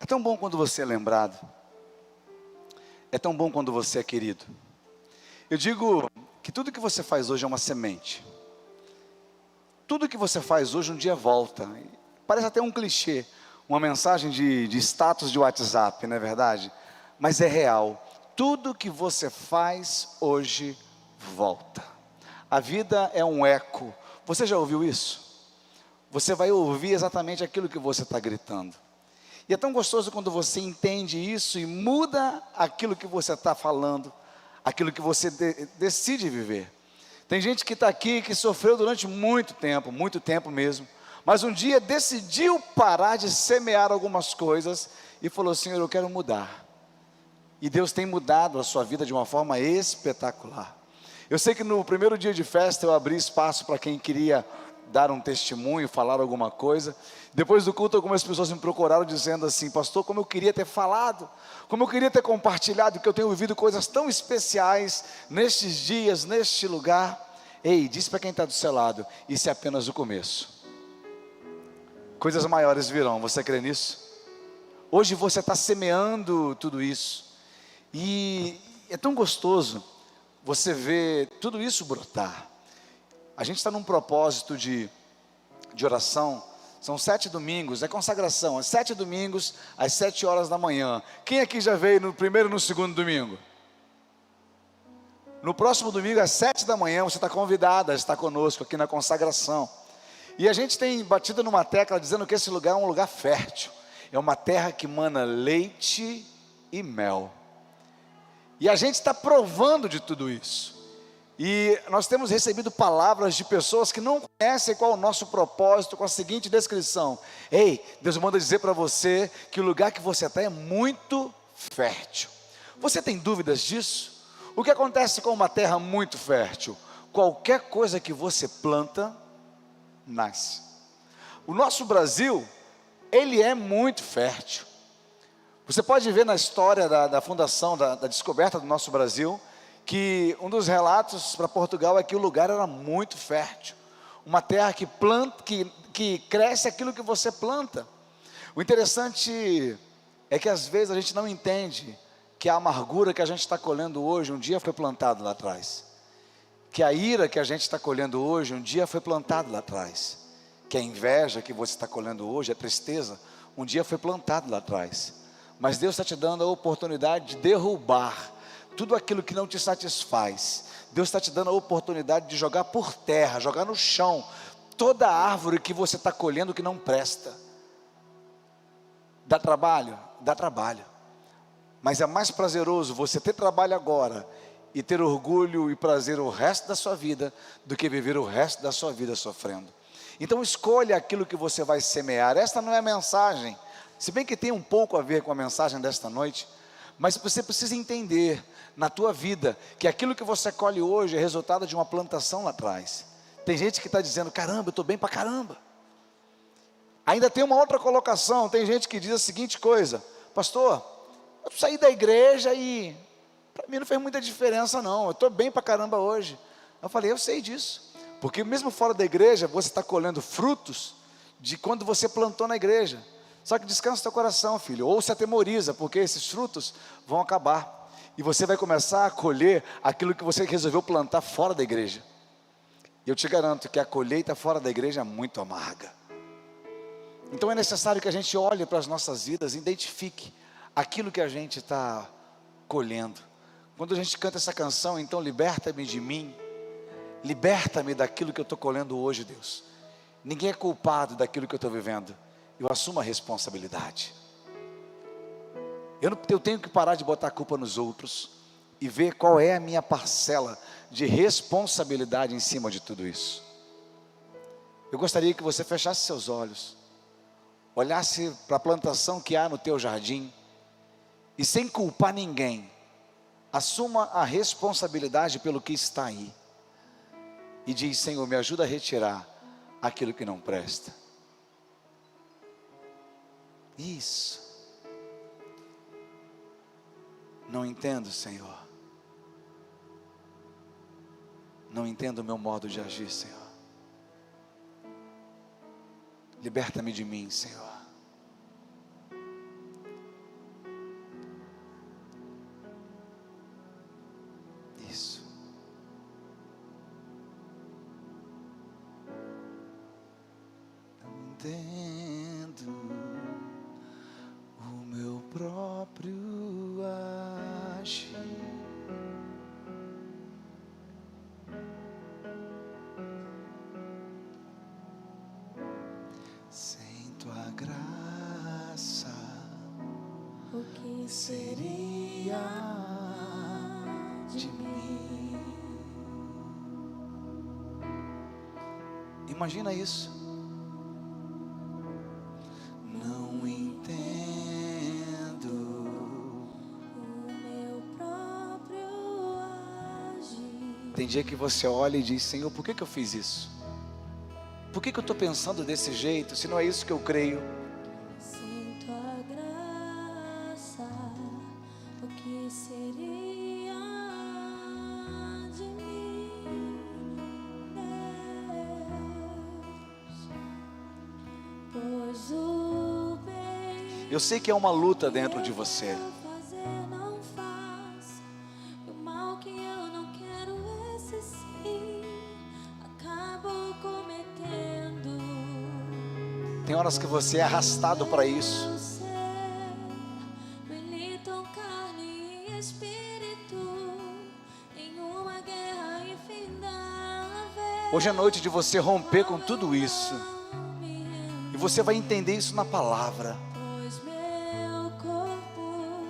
É tão bom quando você é lembrado. É tão bom quando você é querido. Eu digo que tudo que você faz hoje é uma semente. Tudo que você faz hoje um dia volta. Parece até um clichê, uma mensagem de status de WhatsApp, não é verdade? Mas é real. Tudo que você faz hoje volta. A vida é um eco. Você já ouviu isso? Você vai ouvir exatamente aquilo que você está gritando. E é tão gostoso quando você entende isso e muda aquilo que você está falando, aquilo que você decide viver. Tem gente que está aqui que sofreu durante muito tempo mesmo, mas um dia decidiu parar de semear algumas coisas e falou: Senhor, eu quero mudar. E Deus tem mudado a sua vida de uma forma espetacular. Eu sei que no primeiro dia de festa eu abri espaço para quem queria dar um testemunho, falar alguma coisa. Depois do culto, algumas pessoas me procuraram dizendo assim: pastor, como eu queria ter falado, como eu queria ter compartilhado, que eu tenho vivido coisas tão especiais nestes dias, neste lugar. Ei, diz para quem está do seu lado: isso é apenas o começo. Coisas maiores virão, você crê nisso? Hoje você está semeando tudo isso, e é tão gostoso você ver tudo isso brotar. A gente está num propósito de oração. São 7 domingos, é consagração, 7 domingos, às 7 horas da manhã. Quem aqui já veio no primeiro e no segundo domingo? No próximo domingo, às 7 da manhã, você está convidado a estar conosco aqui na consagração. E a gente tem batido numa tecla dizendo que esse lugar é um lugar fértil. É uma terra que mana leite e mel. E a gente está provando de tudo isso. E nós temos recebido palavras de pessoas que não conhecem qual é o nosso propósito, com a seguinte descrição: ei, Deus manda dizer para você que o lugar que você está é muito fértil. Você tem dúvidas disso? O que acontece com uma terra muito fértil? Qualquer coisa que você planta, nasce. O nosso Brasil, ele é muito fértil. Você pode ver na história da fundação, da descoberta do nosso Brasil, que um dos relatos para Portugal é que o lugar era muito fértil, uma terra que planta, que cresce aquilo que você planta. O interessante é que às vezes a gente não entende que a amargura que a gente está colhendo hoje, um dia foi plantado lá atrás, que a ira que a gente está colhendo hoje, um dia foi plantado lá atrás, que a inveja que você está colhendo hoje, a tristeza, um dia foi plantado lá atrás. Mas Deus está te dando a oportunidade de derrubar tudo aquilo que não te satisfaz. Deus está te dando a oportunidade de jogar por terra, jogar no chão, toda a árvore que você está colhendo que não presta. Dá trabalho? Dá trabalho. Mas é mais prazeroso você ter trabalho agora e ter orgulho e prazer o resto da sua vida, do que viver o resto da sua vida sofrendo. Então escolha aquilo que você vai semear. Esta não é a mensagem, se bem que tem um pouco a ver com a mensagem desta noite, mas você precisa entender na tua vida que aquilo que você colhe hoje é resultado de uma plantação lá atrás. Tem gente que está dizendo: caramba, eu estou bem pra caramba. Ainda tem uma outra colocação, tem gente que diz a seguinte coisa: pastor, eu saí da igreja e para mim não fez muita diferença não, eu estou bem pra caramba hoje. Eu falei: eu sei disso, porque mesmo fora da igreja você está colhendo frutos de quando você plantou na igreja. Só que descansa o teu coração, filho, ou se atemoriza, porque esses frutos vão acabar, e você vai começar a colher aquilo que você resolveu plantar fora da igreja. E eu te garanto que a colheita fora da igreja é muito amarga. Então é necessário que a gente olhe para as nossas vidas e identifique aquilo que a gente está colhendo. Quando a gente canta essa canção, então liberta-me de mim, liberta-me daquilo que eu estou colhendo hoje, Deus. Ninguém é culpado daquilo que eu estou vivendo. Eu assumo a responsabilidade. Eu tenho que parar de botar a culpa nos outros e ver qual é a minha parcela de responsabilidade em cima de tudo isso. Eu gostaria que você fechasse seus olhos, olhasse para a plantação que há no teu jardim e, sem culpar ninguém, assuma a responsabilidade pelo que está aí e diz: Senhor, me ajuda a retirar aquilo que não presta. Isso. Não entendo, Senhor. Não entendo o meu modo de agir, Senhor. Liberta-me de mim, Senhor. entendo o meu próprio agir. Sem tua graça, O que seria de mim? Imagina isso. Não entendo O meu próprio agir. Tem dia que você olha e diz: Senhor, por que eu fiz isso? Por que eu estou pensando desse jeito, se não é isso que eu creio? Sem tua graça, o que seria de mim, Deus? Pois o bem Eu sei que é uma luta dentro de que eu você. quero fazer não faço, e o mal que eu não quero, esse sim acabo cometendo. Tem horas que você é arrastado para isso. Meu ser militam carne e espírito em uma guerra infindável. Hoje é noite de você romper com tudo isso. E você vai entender isso na palavra. Pois meu corpo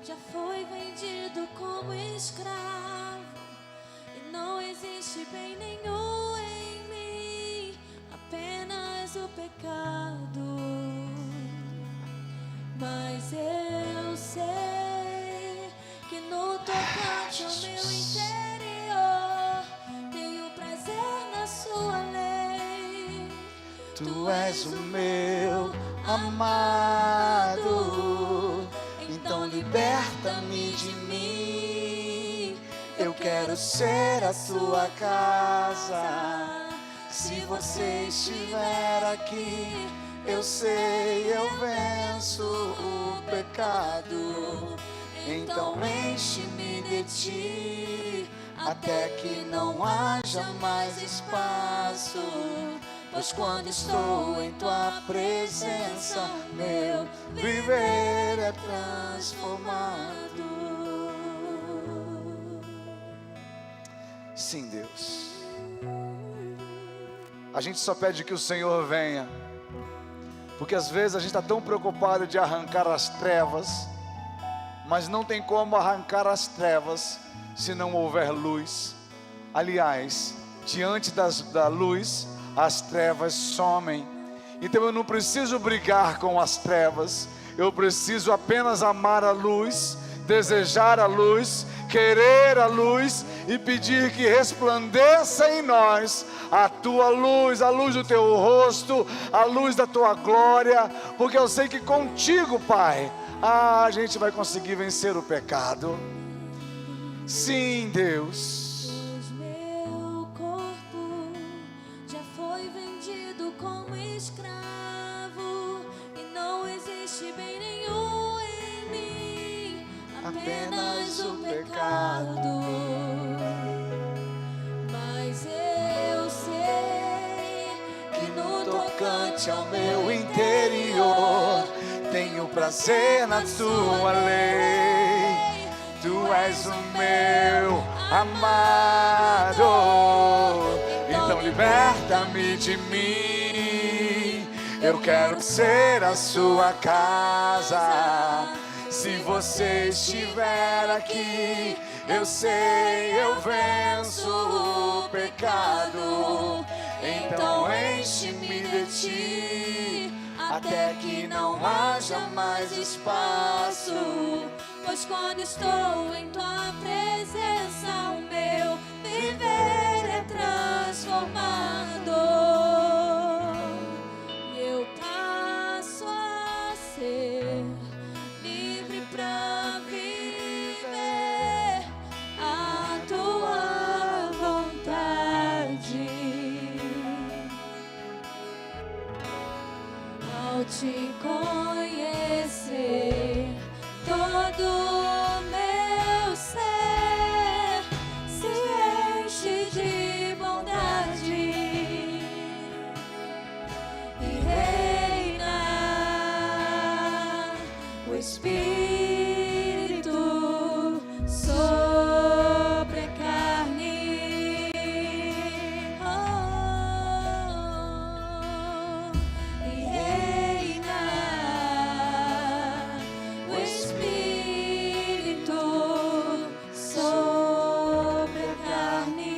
já foi vendido como escravo, e não existe bem nenhum em mim, apenas o pecado. Mas eu sei que no tocante ao meu interior tenho prazer na sua lei. Tu és o meu amado, então liberta-me de mim. Eu quero ser a tua casa. Se você estiver aqui, eu sei, eu venço o pecado. Então enche-me de ti, até que não haja mais espaço. Pois quando estou em tua presença, meu viver é transformado. Sim, Deus. A gente só pede que o Senhor venha, porque às vezes a gente está tão preocupado de arrancar as trevas, mas não tem como arrancar as trevas se não houver luz. Aliás, diante da luz, as trevas somem. Então eu não preciso brigar com as trevas, eu preciso apenas amar a luz, desejar a luz, querer a luz e pedir que resplandeça em nós a tua luz, a luz do teu rosto, a luz da tua glória, porque eu sei que contigo, Pai, a gente vai conseguir vencer o pecado. Sim, Deus. Pois meu corpo já foi vendido como escravo, e não existe bem nenhum em mim, apenas o pecado. Mas eu sei que no Tocante ao meu interior, tenho prazer na tua lei. Tu és o meu amado, então liberta-me de mim. Eu quero ser a sua casa. Se você estiver aqui, eu sei, eu venço o pecado. Então enche-me de ti, até que não haja mais espaço. Pois quando estou em tua presença, o meu viver é transformado. Eu passo a ser livre pra viver a tua vontade. Ao te conhecer, todo meu ser se enche de bondade. Espírito sobre a carne, e reina o Espírito sobre a carne.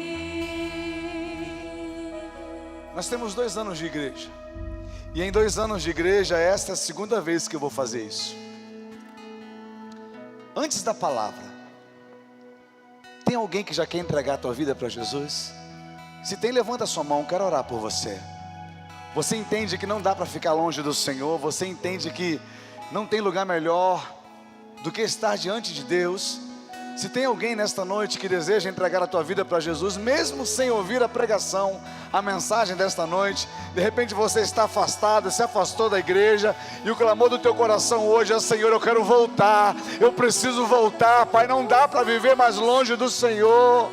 Nós temos 2 anos de igreja. E em 2 anos de igreja, esta é a segunda vez que eu vou fazer isso. Antes da palavra, tem alguém que já quer entregar a tua vida para Jesus? Se tem, levanta a sua mão, quero orar por você. Você entende que não dá para ficar longe do Senhor? Você entende que não tem lugar melhor do que estar diante de Deus? Se tem alguém nesta noite que deseja entregar a tua vida para Jesus, mesmo sem ouvir a pregação, a mensagem desta noite, de repente você está afastado, se afastou da igreja, e o clamor do teu coração hoje é: Senhor, eu quero voltar, eu preciso voltar, Pai, não dá para viver mais longe do Senhor.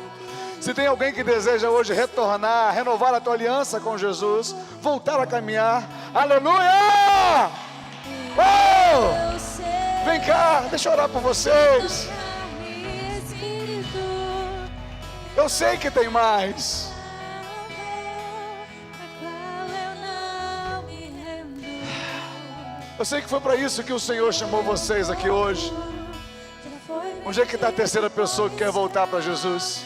Se tem alguém que deseja hoje retornar, renovar a tua aliança com Jesus, voltar a caminhar, aleluia! Oh! Vem cá, deixa eu orar por vocês. Eu sei que tem mais. Eu sei que foi para isso que o Senhor chamou vocês aqui hoje. Onde é que está a terceira pessoa que quer voltar para Jesus?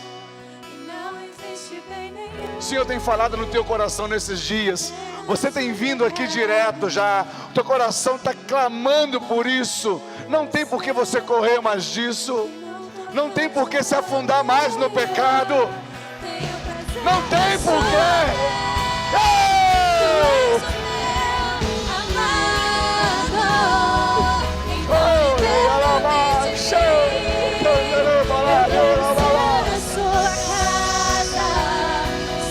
O Senhor tem falado no teu coração nesses dias. Você tem vindo aqui direto já. O teu coração está clamando por isso. Não tem por que você correr mais disso. Não tem por que se afundar mais no pecado. Não tem por quê.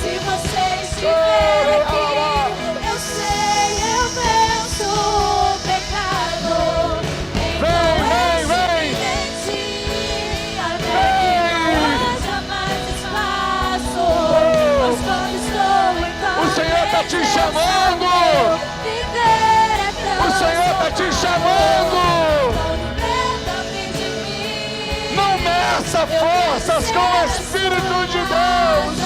Se você estiver aqui, eu sei, eu venço o pecado. Vem, vem, vem. Até que não haja mais espaço. Mas quando estou em paz, O Senhor está te chamando. O Senhor está te chamando. Não meça forças com o Espírito de Deus.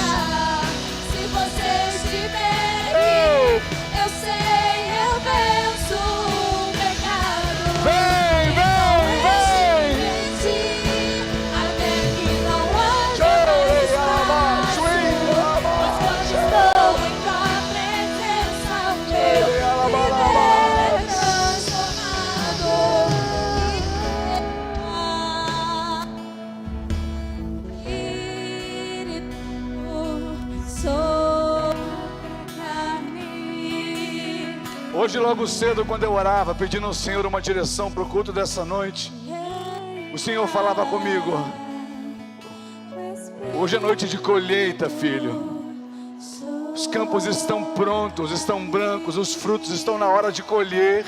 Se você estiver aqui, eu sei, eu venço o pecado. Vem, vem, vem. Até que não haja mais espaço. Mas quando estou em tua presença, o meu viver é transformado. Hoje logo cedo, quando eu orava, pedindo ao Senhor uma direção para o culto dessa noite, o Senhor falava comigo: hoje é noite de colheita, filho. Os campos estão prontos, estão brancos, os frutos estão na hora de colher.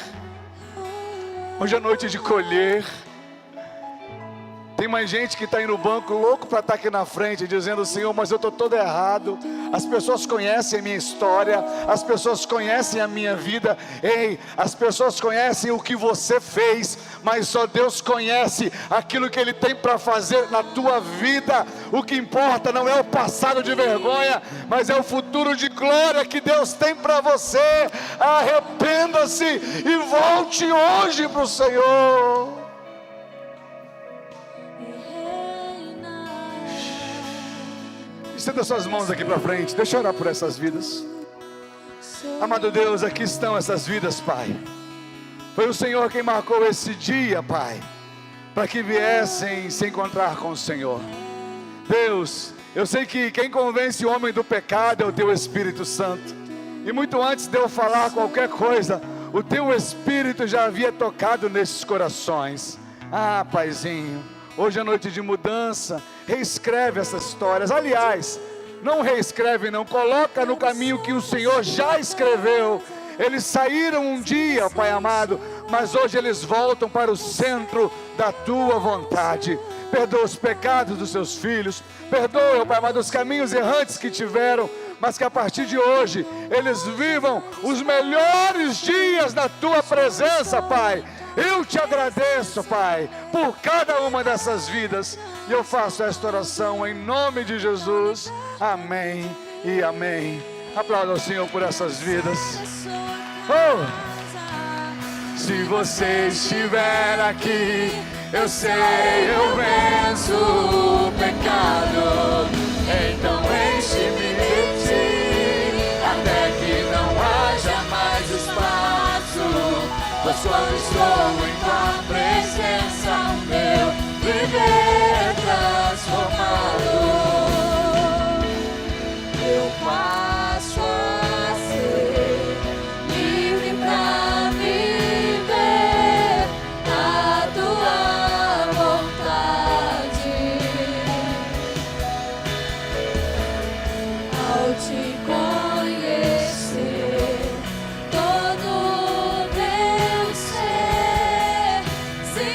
Hoje é noite de colher. Tem mais gente que está aí no banco, louco para estar aqui na frente, dizendo: Senhor, mas eu estou todo errado. As pessoas conhecem a minha história, as pessoas conhecem a minha vida. Ei, as pessoas conhecem o que você fez, mas só Deus conhece aquilo que Ele tem para fazer na tua vida. O que importa não é o passado de vergonha, mas é o futuro de glória que Deus tem para você. Arrependa-se e volte hoje para o Senhor. Estenda suas mãos aqui para frente. Deixa eu orar por essas vidas. Amado Deus, aqui estão essas vidas, Pai. Foi o Senhor quem marcou esse dia, Pai, para que viessem se encontrar com o Senhor. Deus, eu sei que quem convence o homem do pecado é o Teu Espírito Santo. E muito antes de eu falar qualquer coisa, o Teu Espírito já havia tocado nesses corações. Ah, Paizinho, hoje é noite de mudança. Reescreve essas histórias. Aliás, não reescreve não, coloca no caminho que o Senhor já escreveu. Eles saíram um dia, Pai amado, mas hoje eles voltam para o centro da Tua vontade. Perdoa os pecados dos Seus filhos. Perdoa, Pai amado, os caminhos errantes que tiveram, mas que a partir de hoje eles vivam os melhores dias na Tua presença, Pai. Eu te agradeço, Pai, por cada uma dessas vidas. E eu faço esta oração em nome de Jesus. Amém e amém. Aplauda o Senhor por essas vidas. Oh! Se você estiver aqui, eu sei, eu venço o pecado. Então enche-me de ti, até que não haja mais espaço. Pois quando estou em tua presença, o meu viver é transformado. Eu passo a ser livre pra viver a tua vontade. Ao te conhecer, todo meu ser se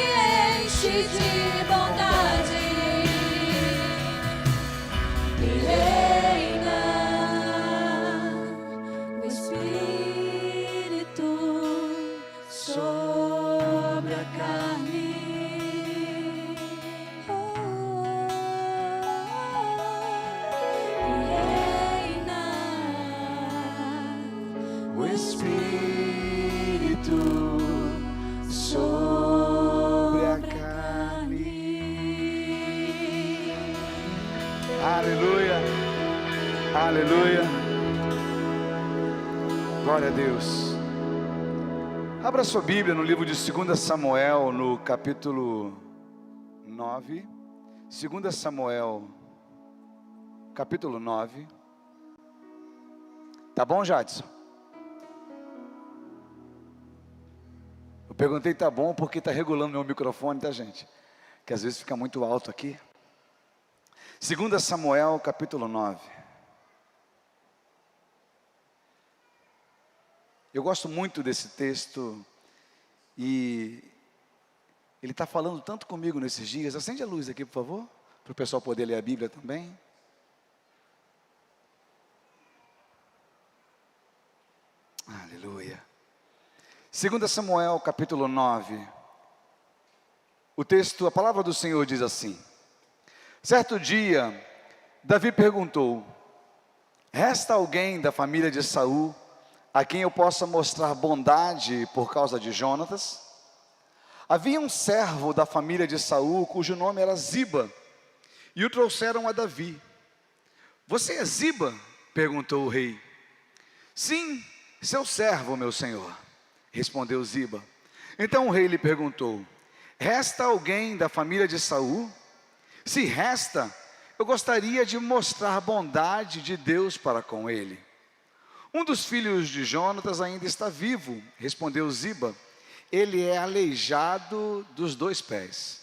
enche de bondade e reina o Espírito sobre a carne. E reina o Espírito sobre a carne. Aleluia, aleluia, glória a Deus. Abra sua Bíblia no livro de 2 Samuel, no capítulo 9. 2 Samuel, capítulo 9. Tá bom, Jadson? Eu perguntei tá bom porque tá regulando meu microfone, tá, gente? Que às vezes fica muito alto aqui. 2 Samuel, capítulo 9. Eu gosto muito desse texto e ele está falando tanto comigo nesses dias. Acende a luz aqui, por favor, para o pessoal poder ler a Bíblia também. Aleluia. 2 Samuel, capítulo 9. O texto, a palavra do Senhor diz assim: certo dia, Davi perguntou: resta alguém da família de Saul a quem eu possa mostrar bondade por causa de Jonatas? Havia um servo da família de Saul cujo nome era Ziba, e o trouxeram a Davi. Você é Ziba? Perguntou o rei. Sim, seu servo, meu senhor, respondeu Ziba. Então o rei lhe perguntou: resta alguém da família de Saul? Se resta, eu gostaria de mostrar bondade de Deus para com ele. Um dos filhos de Jonatas ainda está vivo, respondeu Ziba. Ele é aleijado dos 2 pés.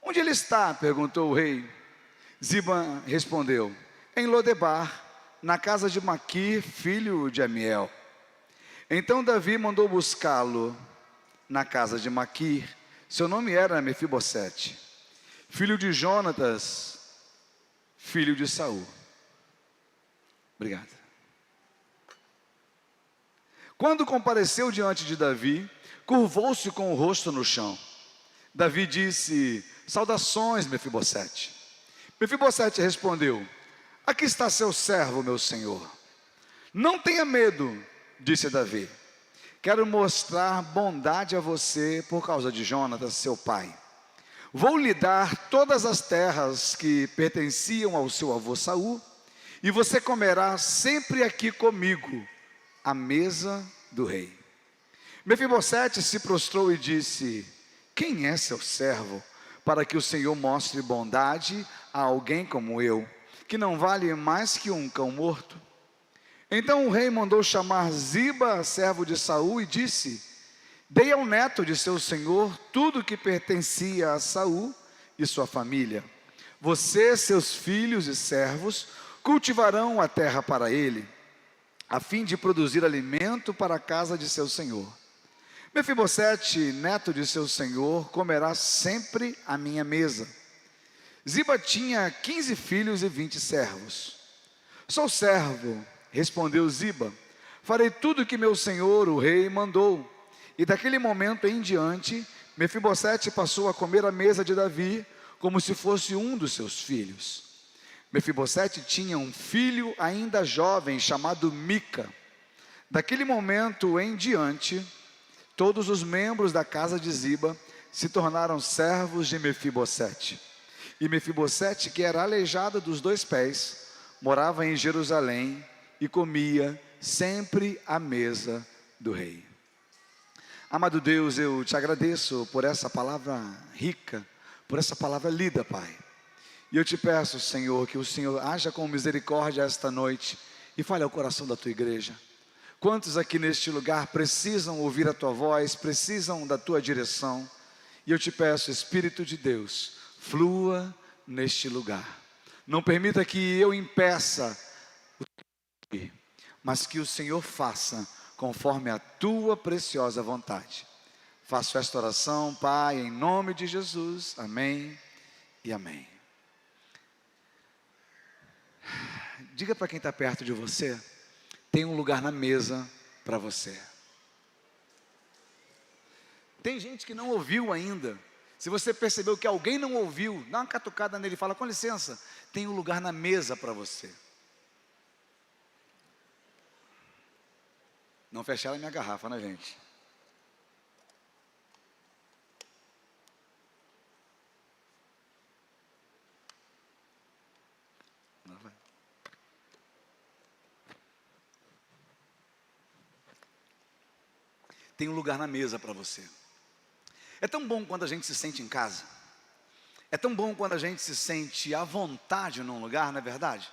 Onde ele está? Perguntou o rei. Ziba respondeu: em Lodebar, na casa de Maquir, filho de Amiel. Então Davi mandou buscá-lo na casa de Maquir. Seu nome era Mefibosete, filho de Jonatas, filho de Saul. Obrigado. Quando compareceu diante de Davi, curvou-se com o rosto no chão. Davi disse: saudações, Mefibosete. Mefibosete respondeu: aqui está seu servo, meu senhor. Não tenha medo, disse Davi. Quero mostrar bondade a você por causa de Jonatas, seu pai. Vou lhe dar todas as terras que pertenciam ao seu avô Saul, e você comerá sempre aqui comigo, à mesa do rei. Mefibosete se prostrou e disse: quem é seu servo, para que o Senhor mostre bondade a alguém como eu, que não vale mais que um cão morto? Então o rei mandou chamar Ziba, servo de Saul, e disse: dei ao neto de seu senhor tudo que pertencia a Saul e sua família. Você, seus filhos e servos, cultivarão a terra para ele, a fim de produzir alimento para a casa de seu senhor. Mefibosete, neto de seu senhor, comerá sempre à minha mesa. Ziba tinha 15 filhos e 20 servos. Sou servo, respondeu Ziba. Farei tudo o que meu senhor, o rei, mandou. E daquele momento em diante, Mefibosete passou a comer à mesa de Davi, como se fosse um dos seus filhos. Mefibosete tinha um filho ainda jovem, chamado Mica. Daquele momento em diante, todos os membros da casa de Ziba se tornaram servos de Mefibosete. E Mefibosete, que era aleijado dos 2 pés, morava em Jerusalém e comia sempre à mesa do rei. Amado Deus, eu te agradeço por essa palavra rica, por essa palavra lida, Pai. E eu te peço, Senhor, que o Senhor haja com misericórdia esta noite e fale ao coração da tua igreja. Quantos aqui neste lugar precisam ouvir a tua voz, precisam da tua direção? E eu te peço, Espírito de Deus, flua neste lugar. Não permita que eu impeça, mas que o Senhor faça conforme a tua preciosa vontade. Faço esta oração, Pai, em nome de Jesus. Amém e amém. Diga para quem está perto de você: tem um lugar na mesa para você. Tem gente que não ouviu ainda. Se você percebeu que alguém não ouviu, dá uma catucada nele e fala: com licença, tem um lugar na mesa para você. Não fecharam a minha garrafa, né, gente? Não vai. Tem um lugar na mesa para você. É tão bom quando a gente se sente em casa. É tão bom quando a gente se sente à vontade num lugar, não é verdade?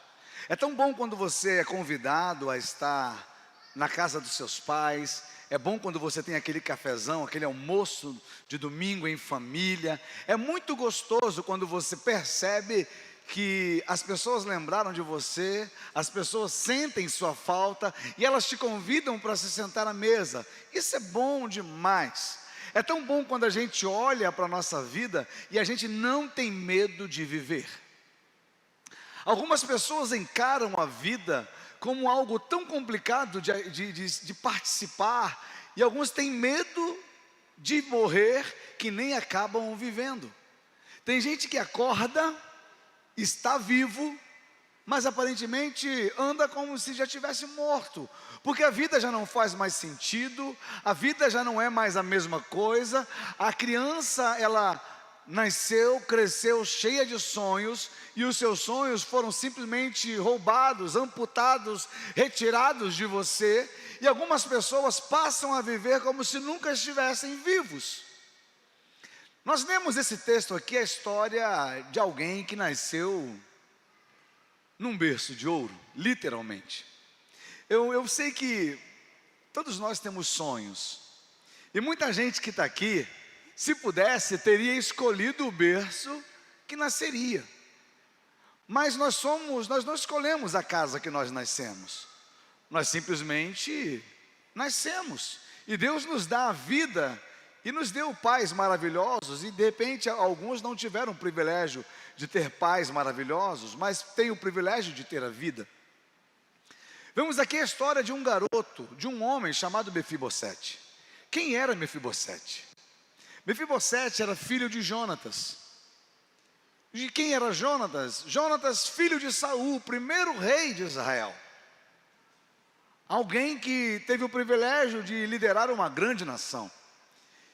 É tão bom quando você é convidado a estar na casa dos seus pais. É bom quando você tem aquele cafezão, aquele almoço de domingo em família. É muito gostoso quando você percebe que as pessoas lembraram de você, as pessoas sentem sua falta e elas te convidam para se sentar à mesa. Isso é bom demais. É tão bom quando a gente olha para a nossa vida e a gente não tem medo de viver. Algumas pessoas encaram a vida como algo tão complicado de participar, e alguns têm medo de morrer que nem acabam vivendo. Tem gente que acorda, está vivo, mas aparentemente anda como se já tivesse morto, porque a vida já não faz mais sentido, a vida já não é mais a mesma coisa. A criança, ela nasceu, cresceu cheia de sonhos, e os seus sonhos foram simplesmente roubados, amputados, retirados de você, e algumas pessoas passam a viver como se nunca estivessem vivos. Nós lemos esse texto aqui, a história de alguém que nasceu num berço de ouro, literalmente. Eu sei que todos nós temos sonhos, e muita gente que está aqui, se pudesse, teria escolhido o berço que nasceria. Mas nós não escolhemos a casa que nós nascemos. Nós simplesmente nascemos. E Deus nos dá a vida e nos deu pais maravilhosos, e de repente alguns não tiveram o privilégio de ter pais maravilhosos, mas têm o privilégio de ter a vida. Vemos aqui a história de um garoto, de um homem chamado Mefibosete. Quem era Mefibosete? Mefibosete era filho de Jonatas. De quem era Jonatas? Jonatas, filho de Saul, o primeiro rei de Israel. Alguém que teve o privilégio de liderar uma grande nação.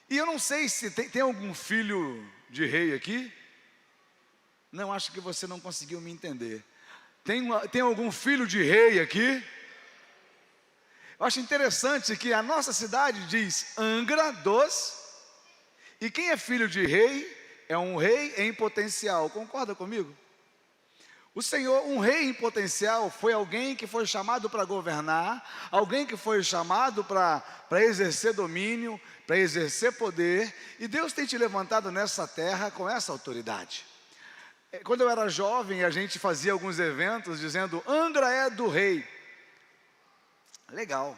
E eu não sei se tem algum filho de rei aqui. Não, acho que você não conseguiu me entender. Tem algum filho de rei aqui? Eu acho interessante que a nossa cidade diz Angra dos... E quem é filho de rei é um rei em potencial. Concorda comigo? O Senhor, um rei em potencial, foi alguém que foi chamado para governar, alguém que foi chamado para exercer domínio, para exercer poder, e Deus tem te levantado nessa terra com essa autoridade. Quando eu era jovem, a gente fazia alguns eventos dizendo: Angra é do rei. Legal,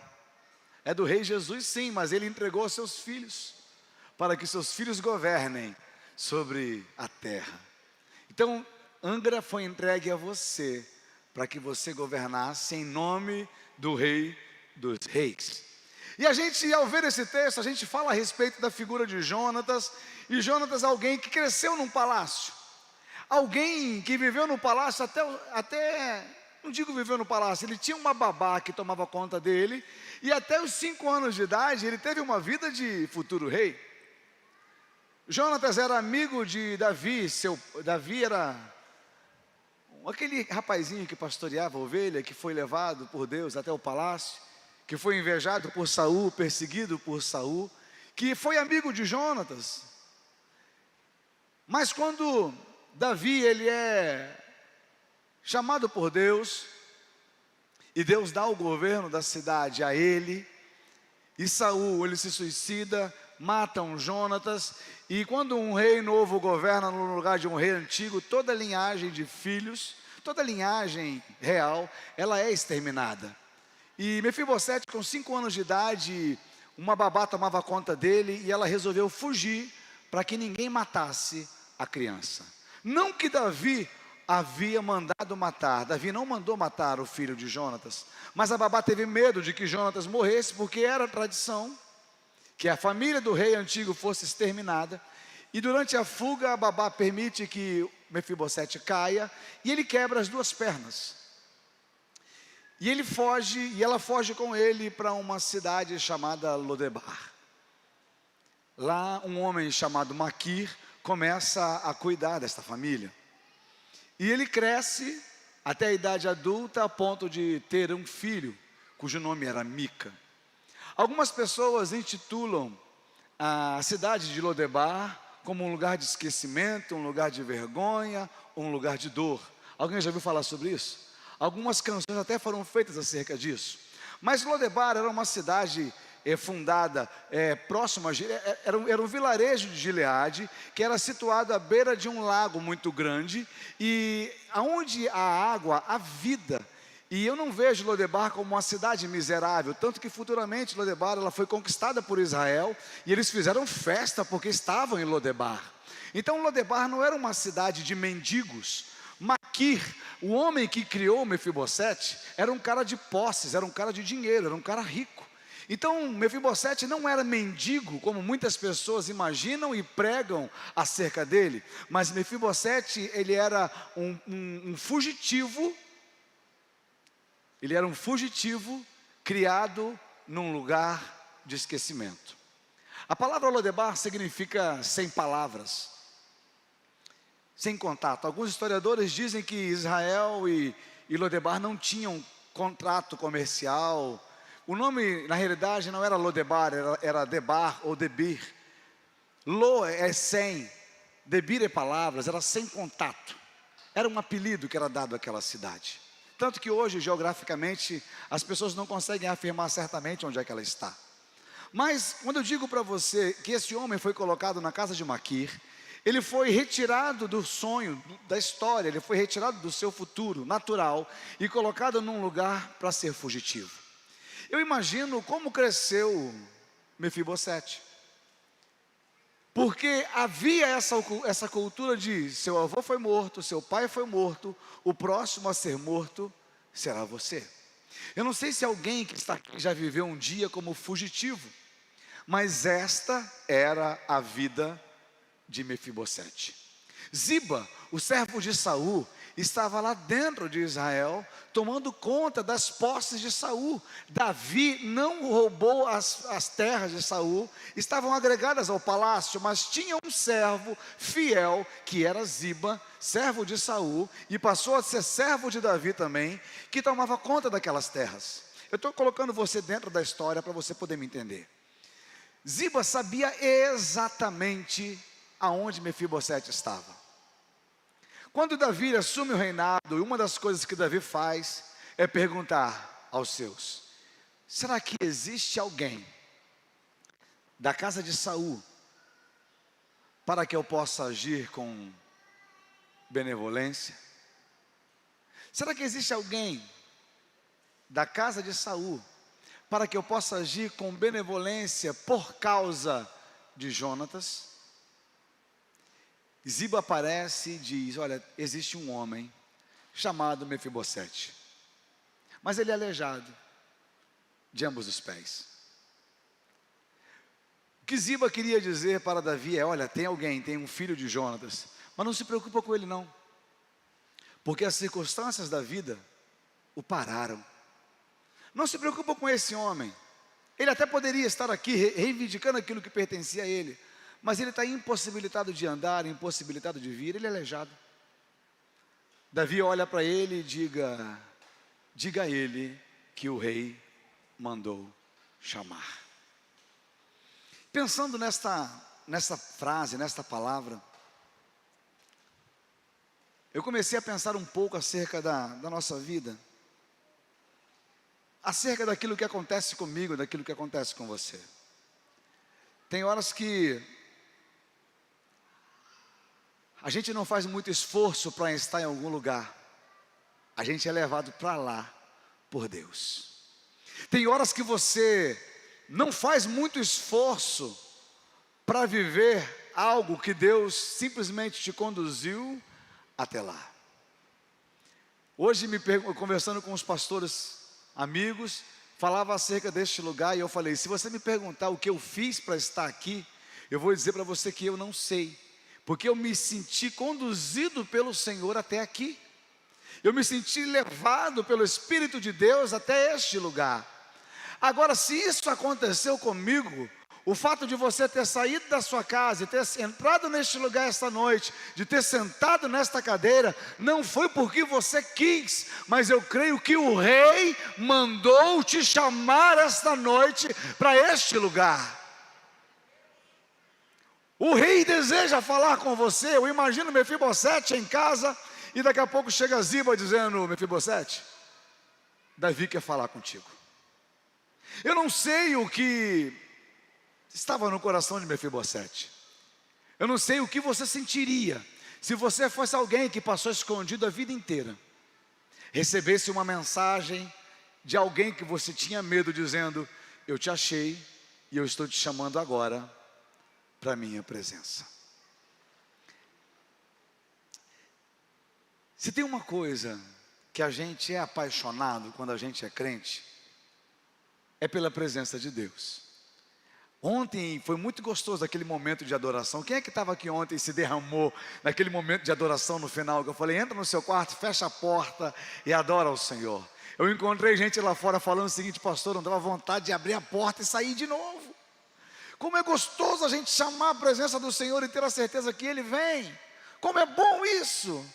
é do rei Jesus, sim, mas ele entregou seus filhos, para que seus filhos governem sobre a terra. Então, Angra foi entregue a você, para que você governasse em nome do Rei dos Reis. E a gente, ao ver esse texto, a gente fala a respeito da figura de Jonatas. E Jonatas é alguém que cresceu num palácio. Alguém que viveu no palácio até, não digo viveu no palácio, ele tinha uma babá que tomava conta dele. E até os 5 anos de idade, ele teve uma vida de futuro rei. Jonatas era amigo de Davi. Davi era aquele rapazinho que pastoreava a ovelha, que foi levado por Deus até o palácio, que foi invejado por Saul, perseguido por Saul, que foi amigo de Jonatas. Mas quando Davi, ele é chamado por Deus, e Deus dá o governo da cidade a ele, e Saul, ele se suicida, matam Jonatas, e quando um rei novo governa no lugar de um rei antigo, toda a linhagem de filhos, toda a linhagem real, ela é exterminada. E Mefibosete, com 5 anos de idade, uma babá tomava conta dele, e ela resolveu fugir, para que ninguém matasse a criança. Não que Davi havia mandado matar, Davi não mandou matar o filho de Jonatas, mas a babá teve medo de que Jonatas morresse, porque era tradição que a família do rei antigo fosse exterminada. E durante a fuga, a babá permite que Mefibosete caia, e ele quebra as 2 pernas. E ele foge, e ela foge com ele para uma cidade chamada Lodebar. Lá um homem chamado Maquir começa a cuidar desta família. E ele cresce até a idade adulta, a ponto de ter um filho, cujo nome era Mica. Algumas pessoas intitulam a cidade de Lodebar como um lugar de esquecimento, um lugar de vergonha, um lugar de dor. Alguém já ouviu falar sobre isso? Algumas canções até foram feitas acerca disso. Mas Lodebar era uma cidade fundada próxima, era um vilarejo de Gileade, que era situado à beira de um lago muito grande, e aonde há água, há vida. E eu não vejo Lodebar como uma cidade miserável, tanto que futuramente Lodebar ela foi conquistada por Israel, e eles fizeram festa porque estavam em Lodebar. Então Lodebar não era uma cidade de mendigos. Maquir, o homem que criou Mefibosete, era um cara de posses, era um cara de dinheiro, era um cara rico. Então Mefibosete não era mendigo, como muitas pessoas imaginam e pregam acerca dele, mas Mefibosete, ele era um fugitivo. Ele era um fugitivo criado num lugar de esquecimento. A palavra Lodebar significa sem palavras, sem contato. Alguns historiadores dizem que Israel e Lodebar não tinham contrato comercial. O nome, na realidade, não era Lodebar, era Debar ou Debir. Lo é sem, Debir é palavras, era sem contato. Era um apelido que era dado àquela cidade. Tanto que hoje, geograficamente, as pessoas não conseguem afirmar certamente onde é que ela está. Mas, quando eu digo para você que esse homem foi colocado na casa de Maquir, ele foi retirado do sonho, da história, ele foi retirado do seu futuro natural e colocado num lugar para ser fugitivo. Eu imagino como cresceu Mefibosete, porque havia essa cultura de seu avô foi morto, seu pai foi morto, o próximo a ser morto será você. Eu não sei se alguém que está aqui já viveu um dia como fugitivo, mas esta era a vida de Mefibosete. Ziba, o servo de Saul, estava lá dentro de Israel, tomando conta das posses de Saul. Davi não roubou as terras de Saul, estavam agregadas ao palácio, mas tinha um servo fiel, que era Ziba, servo de Saul, e passou a ser servo de Davi também, que tomava conta daquelas terras. Eu estou colocando você dentro da história para você poder me entender. Ziba sabia exatamente aonde Mefibosete estava. Quando Davi assume o reinado, uma das coisas que Davi faz é perguntar aos seus: será que existe alguém da casa de Saul para que eu possa agir com benevolência? Será que existe alguém da casa de Saul para que eu possa agir com benevolência por causa de Jonatas? Ziba aparece e diz: olha, existe um homem chamado Mefibosete, mas ele é aleijado de ambos os pés. O que Ziba queria dizer para Davi é: olha, tem um filho de Jonatas, mas não se preocupa com ele não, porque as circunstâncias da vida o pararam. Não se preocupa com esse homem. Ele até poderia estar aqui reivindicando aquilo que pertencia a ele, mas ele está impossibilitado de andar, impossibilitado de vir, ele é aleijado. Davi olha para ele e diga a ele que o rei mandou chamar. Pensando nesta frase, nesta palavra, eu comecei a pensar um pouco acerca da nossa vida, acerca daquilo que acontece comigo, daquilo que acontece com você. Tem horas que a gente não faz muito esforço para estar em algum lugar, a gente é levado para lá por Deus. Tem horas que você não faz muito esforço para viver algo que Deus simplesmente te conduziu até lá. Hoje, conversando com os pastores amigos, falava acerca deste lugar, e eu falei: se você me perguntar o que eu fiz para estar aqui, eu vou dizer para você que eu não sei, porque eu me senti conduzido pelo Senhor até aqui, eu me senti levado pelo Espírito de Deus até este lugar. Agora, se isso aconteceu comigo, o fato de você ter saído da sua casa e ter entrado neste lugar esta noite, de ter sentado nesta cadeira, não foi porque você quis, mas eu creio que o Rei mandou te chamar esta noite para este lugar. O Rei deseja falar com você. Eu imagino Mefibosete em casa, e daqui a pouco chega Ziba dizendo: Mefibosete, Davi quer falar contigo. Eu não sei o que estava no coração de Mefibosete. Eu não sei o que você sentiria se você fosse alguém que passou escondido a vida inteira, recebesse uma mensagem de alguém que você tinha medo, dizendo: eu te achei e eu estou te chamando agora para a minha presença. Se tem uma coisa que a gente é apaixonado quando a gente é crente, é pela presença de Deus. Ontem foi muito gostoso aquele momento de adoração. Quem é que estava aqui ontem e se derramou naquele momento de adoração no final? Que eu falei: entra no seu quarto, fecha a porta e adora ao Senhor. Eu encontrei gente lá fora falando o seguinte: pastor, não dava vontade de abrir a porta e sair de novo. Como é gostoso a gente chamar a presença do Senhor e ter a certeza que Ele vem. Como é bom isso.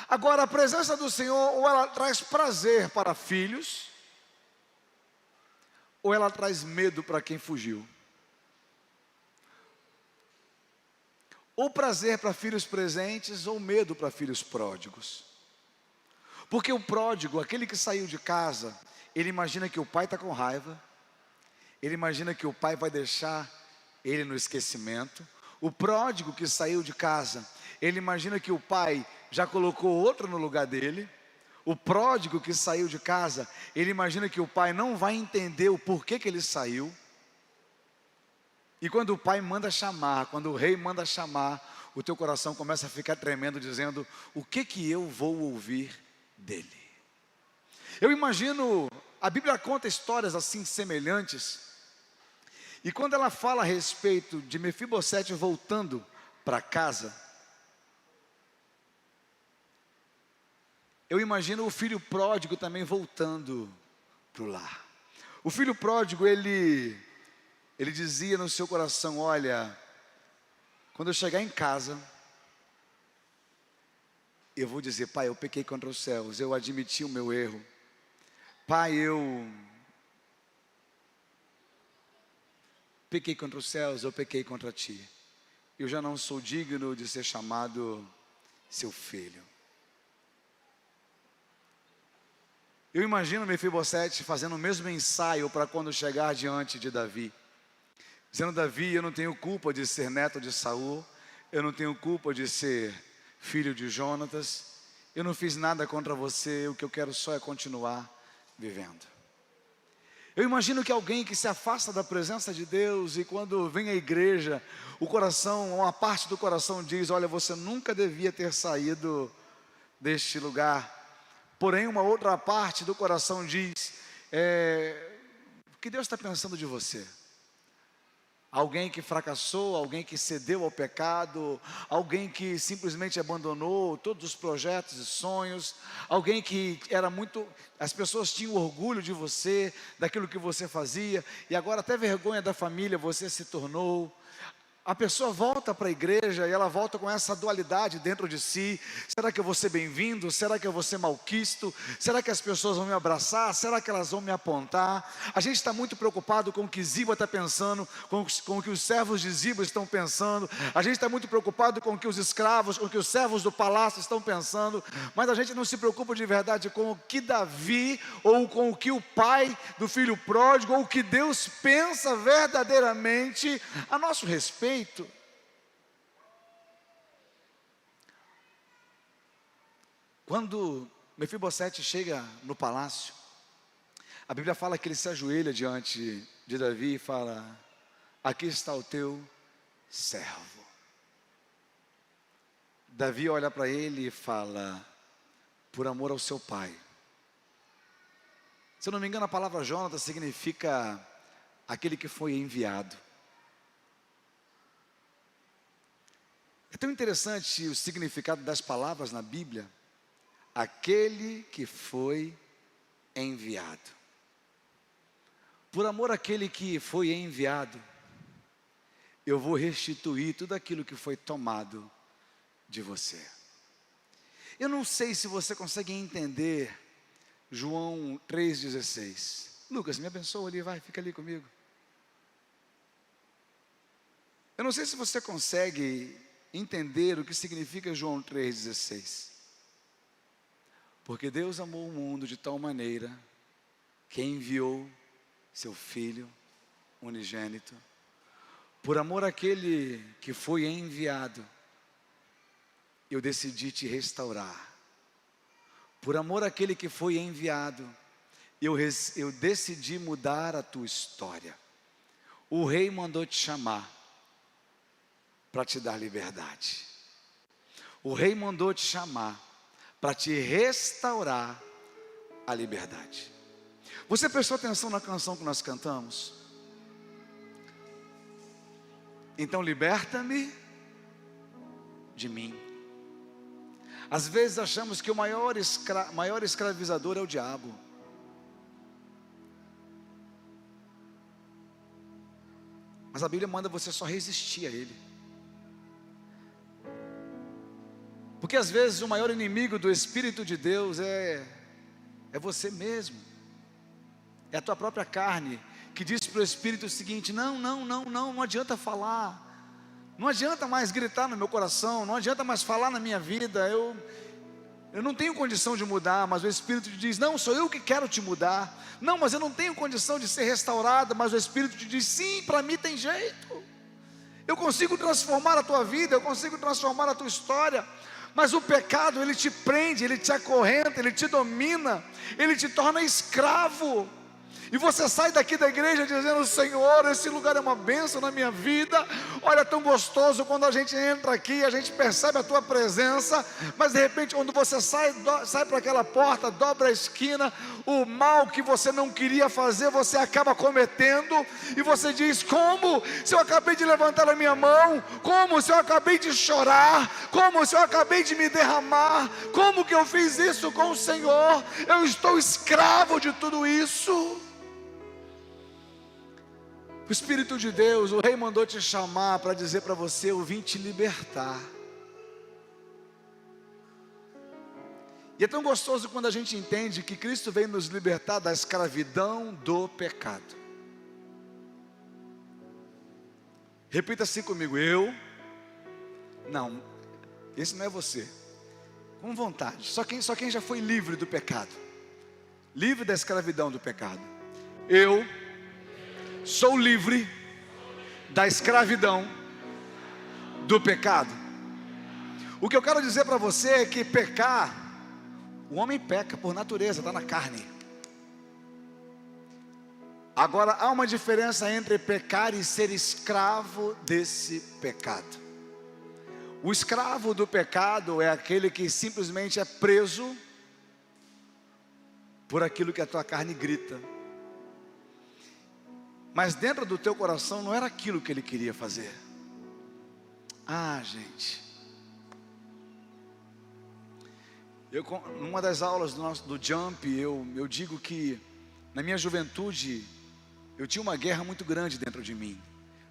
Agora, a presença do Senhor, ou ela traz prazer para filhos, ou ela traz medo para quem fugiu. Ou prazer para filhos presentes, ou medo para filhos pródigos. Porque o pródigo, aquele que saiu de casa, ele imagina que o pai está com raiva, ele imagina que o pai vai deixar ele no esquecimento. O pródigo que saiu de casa, ele imagina que o pai já colocou outro no lugar dele. O pródigo que saiu de casa, ele imagina que o pai não vai entender o porquê que ele saiu. E quando o pai manda chamar, quando o rei manda chamar, o teu coração começa a ficar tremendo, dizendo: o que eu vou ouvir dele? Eu imagino, a Bíblia conta histórias assim semelhantes, e quando ela fala a respeito de Mefibosete voltando para casa, eu imagino o filho pródigo também voltando para o lar. O filho pródigo, ele dizia no seu coração: olha, quando eu chegar em casa, eu vou dizer: pai, eu pequei contra os céus, eu admiti o meu erro. Pai, eu pequei contra os céus, eu pequei contra ti. Eu já não sou digno de ser chamado seu filho. Eu imagino Mefibosete fazendo o mesmo ensaio para quando chegar diante de Davi, dizendo: Davi, eu não tenho culpa de ser neto de Saul, eu não tenho culpa de ser filho de Jonatas, eu não fiz nada contra você, o que eu quero só é continuar vivendo. Eu imagino que alguém que se afasta da presença de Deus, e quando vem à igreja, o coração, uma parte do coração diz: olha, você nunca devia ter saído deste lugar. Porém, uma outra parte do coração diz: o que Deus está pensando de você? Alguém que fracassou, alguém que cedeu ao pecado, alguém que simplesmente abandonou todos os projetos e sonhos, alguém que era muito, as pessoas tinham orgulho de você, daquilo que você fazia, e agora até vergonha da família você se tornou. A pessoa volta para a igreja e ela volta com essa dualidade dentro de si. Será que eu vou ser bem-vindo? Será que eu vou ser malquisto? Será que as pessoas vão me abraçar? Será que elas vão me apontar? A gente está muito preocupado com o que Ziba está pensando, com o que os servos de Ziba estão pensando. A gente está muito preocupado com o que os escravos, com o que os servos do palácio estão pensando. Mas a gente não se preocupa de verdade com o que Davi, ou com o que o pai do filho pródigo, ou o que Deus pensa verdadeiramente a nosso respeito. Quando Mefibosete chega no palácio, a Bíblia fala que ele se ajoelha diante de Davi e fala: aqui está o teu servo. Davi olha para ele e fala: por amor ao seu pai. Se eu não me engano, a palavra Jonatas significa aquele que foi enviado. É tão interessante o significado das palavras na Bíblia. Aquele que foi enviado. Por amor àquele que foi enviado, eu vou restituir tudo aquilo que foi tomado de você. Eu não sei se você consegue entender João 3,16. Lucas, me abençoa ali, vai, fica ali comigo. Eu não sei se você consegue entender o que significa João 3,16. Porque Deus amou o mundo de tal maneira que enviou seu Filho unigênito. Por amor àquele que foi enviado, eu decidi te restaurar. Por amor àquele que foi enviado, eu decidi mudar a tua história. O rei mandou te chamar para te dar liberdade. O rei mandou te chamar para te restaurar a liberdade. Você prestou atenção na canção que nós cantamos? Então liberta-me de mim. Às vezes achamos que o maior escravizador é o diabo. Mas a Bíblia manda você só resistir a ele. Porque às vezes o maior inimigo do Espírito de Deus é você mesmo. É a tua própria carne, que diz para o Espírito o seguinte: não adianta falar. Não adianta mais gritar no meu coração, não adianta mais falar na minha vida. Eu não tenho condição de mudar, mas o Espírito te diz: não, sou eu que quero te mudar. Não, mas eu não tenho condição de ser restaurada, mas o Espírito te diz: sim, para mim tem jeito. Eu consigo transformar a tua vida, eu consigo transformar a tua história. Mas o pecado, ele te prende, ele te acorrenta, ele te domina, ele te torna escravo. E você sai daqui da igreja dizendo: Senhor, esse lugar é uma bênção na minha vida. Olha, é tão gostoso quando a gente entra aqui, a gente percebe a tua presença. Mas de repente, quando você sai para aquela porta, dobra a esquina, o mal que você não queria fazer, você acaba cometendo. E você diz: como? Se eu acabei de levantar a minha mão, como? Se eu acabei de chorar, como? Se eu acabei de me derramar, como que eu fiz isso com o Senhor? Eu estou escravo de tudo isso. O Espírito de Deus, o rei mandou te chamar para dizer para você: eu vim te libertar. E é tão gostoso quando a gente entende que Cristo veio nos libertar da escravidão do pecado. Repita assim comigo: não, esse não é você. Com vontade, só quem já foi livre do pecado, livre da escravidão do pecado. Eu sou livre da escravidão do pecado. O que eu quero dizer para você é que pecar, o homem peca por natureza, está na carne. Agora há uma diferença entre pecar e ser escravo desse pecado. O escravo do pecado é aquele que simplesmente é preso por aquilo que a tua carne grita. mas dentro do teu coração não era aquilo que ele queria fazer. Ah, gente, numa das aulas do Jump, eu digo que na minha juventude eu tinha uma guerra muito grande dentro de mim,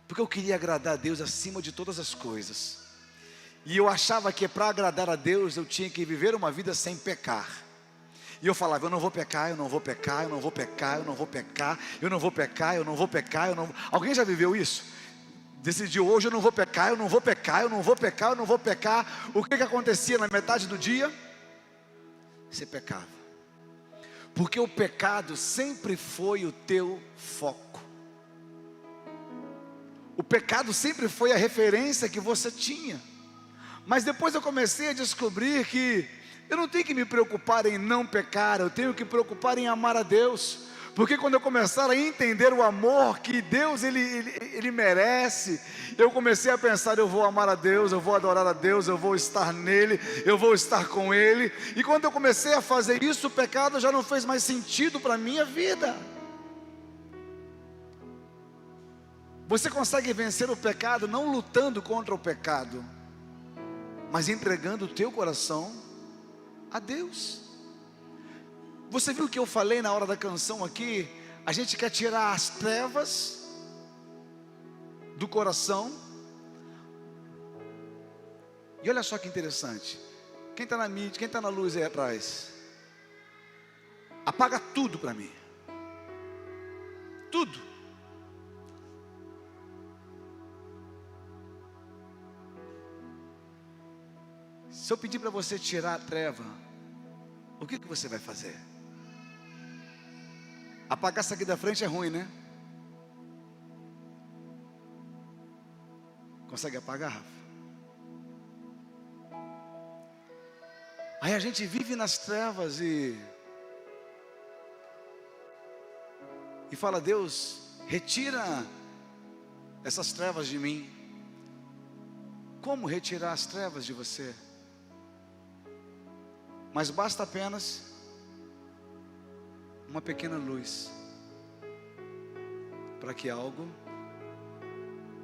porque eu queria agradar a Deus acima de todas as coisas, e eu achava que para agradar a Deus eu tinha que viver uma vida sem pecar. E eu falava, eu não vou pecar, eu não vou pecar, eu não vou pecar, eu não vou pecar, eu não vou pecar, eu não vou pecar, eu não... Alguém já viveu isso? Decidiu, hoje eu não vou pecar, eu não vou pecar, eu não vou pecar, eu não vou pecar. O que acontecia na metade do dia? Você pecava. Porque o pecado sempre foi o teu foco. O pecado sempre foi a referência que você tinha. Mas depois eu comecei a descobrir que eu não tenho que me preocupar em não pecar, eu tenho que me preocupar em amar a Deus. Porque quando eu começar a entender o amor que Deus ele merece, eu comecei a pensar, eu vou amar a Deus, eu vou adorar a Deus, eu vou estar nele, eu vou estar com ele. E quando eu comecei a fazer isso, o pecado já não fez mais sentido para a minha vida. Você consegue vencer o pecado não lutando contra o pecado, mas entregando o teu coração a Deus. Você viu o que eu falei na hora da canção aqui? A gente quer tirar as trevas do coração. E olha só que interessante. Quem está na mídia, quem está na luz aí atrás? Apaga tudo para mim. Tudo. Se eu pedir para você tirar a treva, o que você vai fazer? Apagar isso aqui da frente é ruim, né? Consegue apagar, Rafa? Aí a gente vive nas trevas e fala, Deus, retira essas trevas de mim. Como retirar as trevas de você? Mas basta apenas uma pequena luz para que algo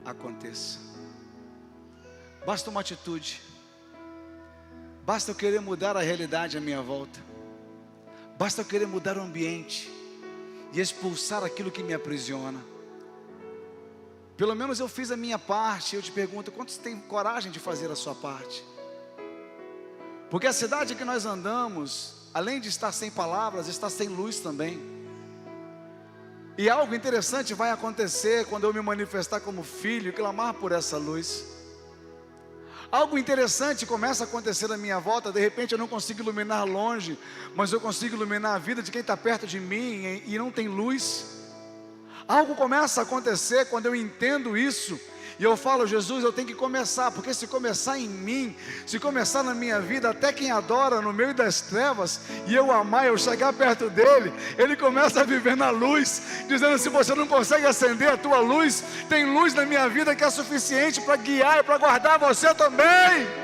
aconteça. Basta uma atitude. Basta eu querer mudar a realidade à minha volta. Basta eu querer mudar o ambiente e expulsar aquilo que me aprisiona. Pelo menos eu fiz a minha parte. Eu te pergunto, quantos têm coragem de fazer a sua parte? Porque a cidade que nós andamos, além de estar sem palavras, está sem luz também. E algo interessante vai acontecer quando eu me manifestar como filho e clamar por essa luz. Algo interessante começa a acontecer na minha volta. De repente eu não consigo iluminar longe, mas eu consigo iluminar a vida de quem está perto de mim e não tem luz. Algo começa a acontecer quando eu entendo isso. E eu falo, Jesus, eu tenho que começar, porque se começar em mim, se começar na minha vida, até quem adora no meio das trevas, e eu amar, eu chegar perto dele, ele começa a viver na luz, dizendo, se você não consegue acender a tua luz, tem luz na minha vida que é suficiente para guiar e para guardar você também.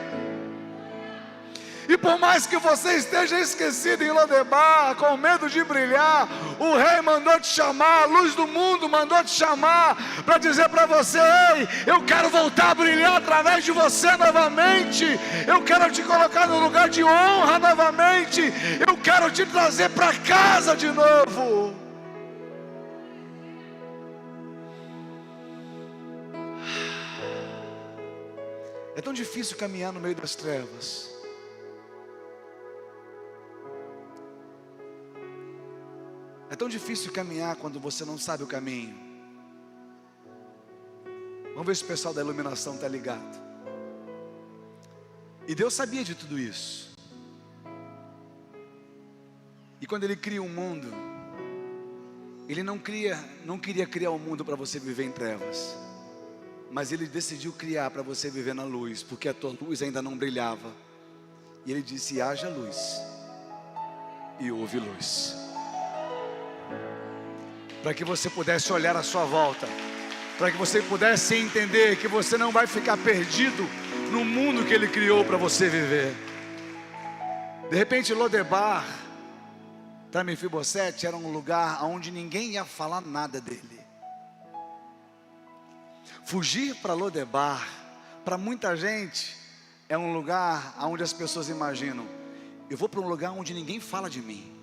E por mais que você esteja esquecido em Lodebar, com medo de brilhar, o rei mandou te chamar, a luz do mundo mandou te chamar, para dizer para você, ei, eu quero voltar a brilhar através de você novamente, eu quero te colocar no lugar de honra novamente, eu quero te trazer para casa de novo. É tão difícil caminhar no meio das trevas. É tão difícil caminhar quando você não sabe o caminho. Vamos ver se o pessoal da iluminação está ligado. E Deus sabia de tudo isso. E quando Ele cria um mundo, Ele não queria criar um mundo para você viver em trevas, mas Ele decidiu criar para você viver na luz, porque a tua luz ainda não brilhava. E Ele disse, haja luz, e houve luz. Para que você pudesse olhar à sua volta, para que você pudesse entender que você não vai ficar perdido no mundo que Ele criou para você viver. De repente Lodebar, para Mefibosete, era um lugar onde ninguém ia falar nada dele. Fugir para Lodebar, para muita gente, é um lugar onde as pessoas imaginam: eu vou para um lugar onde ninguém fala de mim.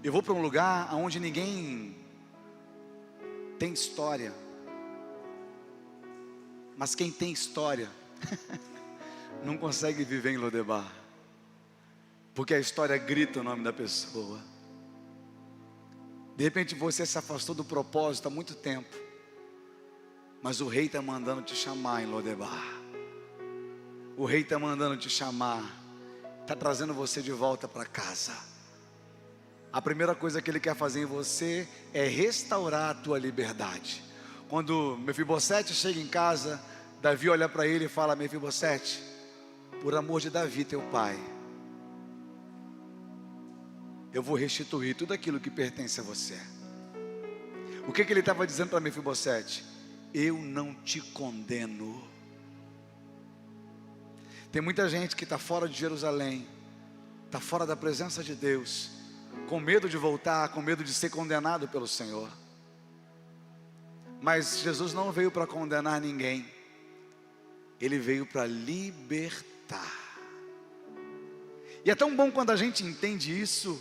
Eu vou para um lugar onde ninguém tem história. Mas quem tem história não consegue viver em Lodebar, porque a história grita o nome da pessoa. De repente você se afastou do propósito há muito tempo, mas o rei está mandando te chamar em Lodebar. O rei está mandando te chamar, está trazendo você de volta para casa. A primeira coisa que ele quer fazer em você é restaurar a tua liberdade. Quando Mefibosete chega em casa, Davi olha para ele e fala: Mefibosete, por amor de Davi teu pai, eu vou restituir tudo aquilo que pertence a você. O que ele estava dizendo para Mefibosete? Eu não te condeno. Tem muita gente que está fora de Jerusalém, está fora da presença de Deus, com medo de voltar, com medo de ser condenado pelo Senhor. Mas Jesus não veio para condenar ninguém, Ele veio para libertar. E é tão bom quando a gente entende isso,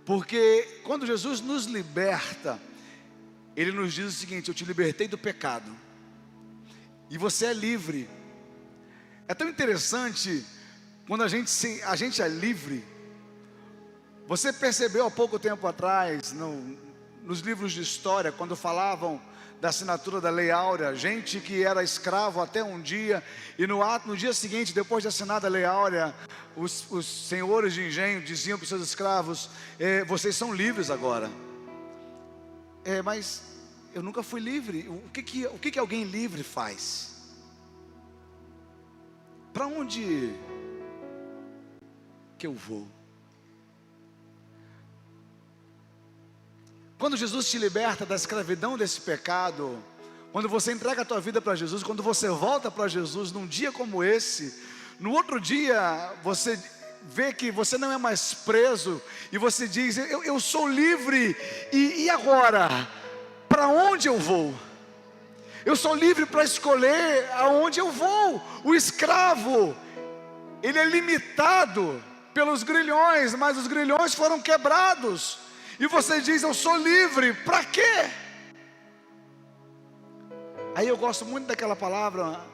porque quando Jesus nos liberta, Ele nos diz o seguinte: eu te libertei do pecado, e você é livre. É tão interessante, quando a gente é livre. Você percebeu há pouco tempo atrás, nos livros de história, quando falavam da assinatura da Lei Áurea, gente que era escravo até um dia, e no dia seguinte, depois de assinada a Lei Áurea, os senhores de engenho diziam para os seus escravos: vocês são livres agora. Mas eu nunca fui livre. O que alguém livre faz? Para onde que eu vou? Quando Jesus te liberta da escravidão desse pecado, quando você entrega a tua vida para Jesus, quando você volta para Jesus num dia como esse, no outro dia você vê que você não é mais preso, e você diz: eu sou livre, e agora? Para onde eu vou? Eu sou livre para escolher aonde eu vou. O escravo, ele é limitado pelos grilhões, mas os grilhões foram quebrados. E você diz: eu sou livre, para quê? Aí eu gosto muito daquela palavra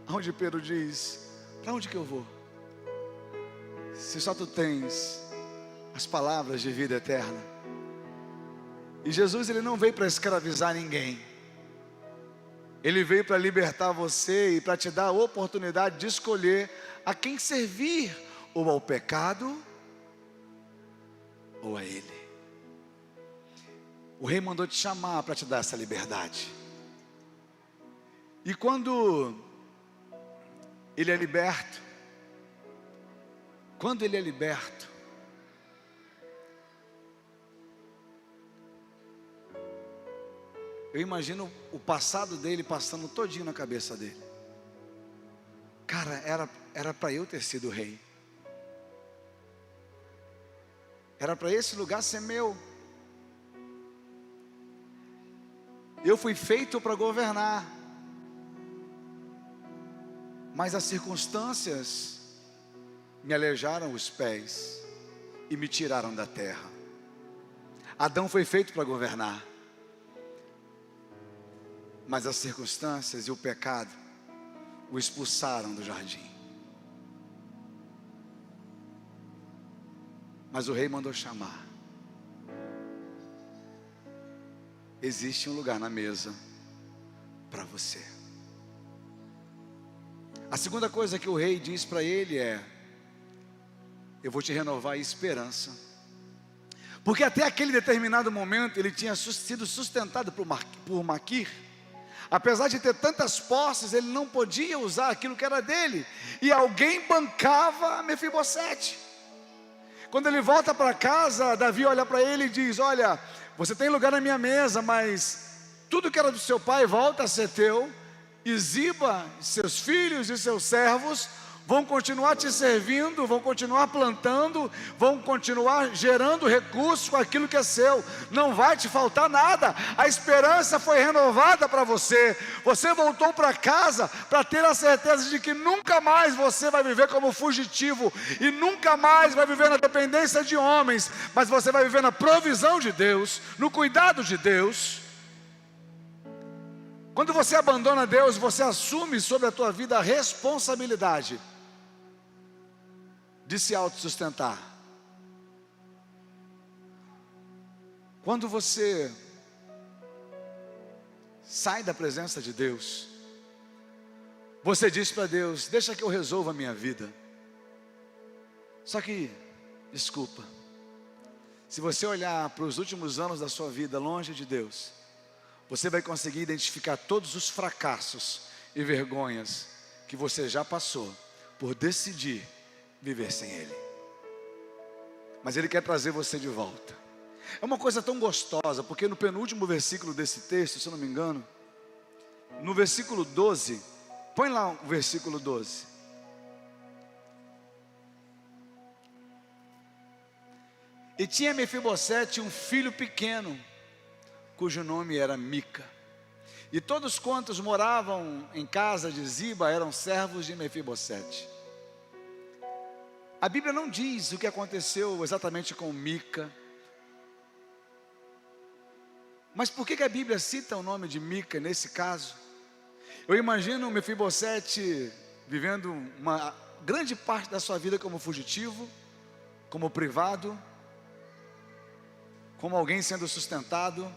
onde Pedro diz: para onde que eu vou? Se só tu tens as palavras de vida eterna. E Jesus, ele não veio para escravizar ninguém. Ele veio para libertar você e para te dar a oportunidade de escolher a quem servir, ou ao pecado, ou a Ele. O rei mandou te chamar para te dar essa liberdade. E quando ele é liberto, eu imagino o passado dele passando todinho na cabeça dele. Cara, era para eu ter sido rei. Era para esse lugar ser meu. Eu fui feito para governar, mas as circunstâncias me aleijaram os pés e me tiraram da terra. Adão foi feito para governar, mas as circunstâncias e o pecado o expulsaram do jardim. Mas o rei mandou chamar. Existe um lugar na mesa para você. A segunda coisa que o rei diz para ele é: eu vou te renovar a esperança. Porque até aquele determinado momento ele tinha sido sustentado por Maquir. Apesar de ter tantas posses, ele não podia usar aquilo que era dele, e alguém bancava Mefibosete. Quando ele volta para casa, Davi olha para ele e diz: olha, você tem lugar na minha mesa, mas tudo que era do seu pai volta a ser teu. E Ziba, seus filhos e seus servos vão continuar te servindo, vão continuar plantando, vão continuar gerando recursos com aquilo que é seu. Não vai te faltar nada. A esperança foi renovada para você. Você voltou para casa para ter a certeza de que nunca mais você vai viver como fugitivo e nunca mais vai viver na dependência de homens, mas você vai viver na provisão de Deus, no cuidado de Deus. Quando você abandona Deus, você assume sobre a tua vida a responsabilidade de se autossustentar. Quando você sai da presença de Deus, você diz para Deus: deixa que eu resolva a minha vida. Só que, desculpa, se você olhar para os últimos anos da sua vida longe de Deus, você vai conseguir identificar todos os fracassos e vergonhas que você já passou por decidir viver sem Ele. Mas Ele quer trazer você de volta. É uma coisa tão gostosa, porque no penúltimo versículo desse texto, se eu não me engano, no versículo 12, põe lá o versículo 12. E tinha Mefibosete um filho pequeno, cujo nome era Mica. E todos quantos moravam em casa de Ziba eram servos de Mefibosete. A Bíblia não diz o que aconteceu exatamente com Mica. Mas por que a Bíblia cita o nome de Mica nesse caso? Eu imagino Mefibosete vivendo uma grande parte da sua vida como fugitivo, como privado, como alguém sendo sustentado.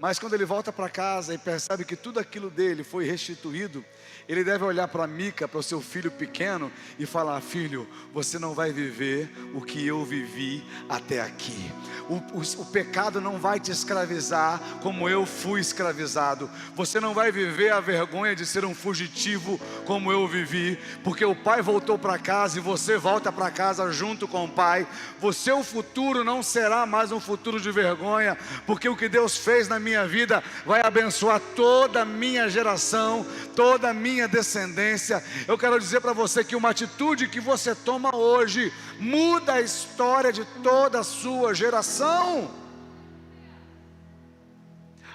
Mas quando ele volta para casa e percebe que tudo aquilo dele foi restituído, ele deve olhar para Mica, para o seu filho pequeno, e falar: filho, você não vai viver o que eu vivi até aqui. O pecado não vai te escravizar como eu fui escravizado. Você não vai viver a vergonha de ser um fugitivo como eu vivi, porque o pai voltou para casa e você volta para casa junto com o pai. O seu futuro não será mais um futuro de vergonha, porque o que Deus fez na minha vida vai abençoar toda a minha geração, toda a minha descendência. Eu quero dizer para você que uma atitude que você toma hoje muda a história de toda a sua geração.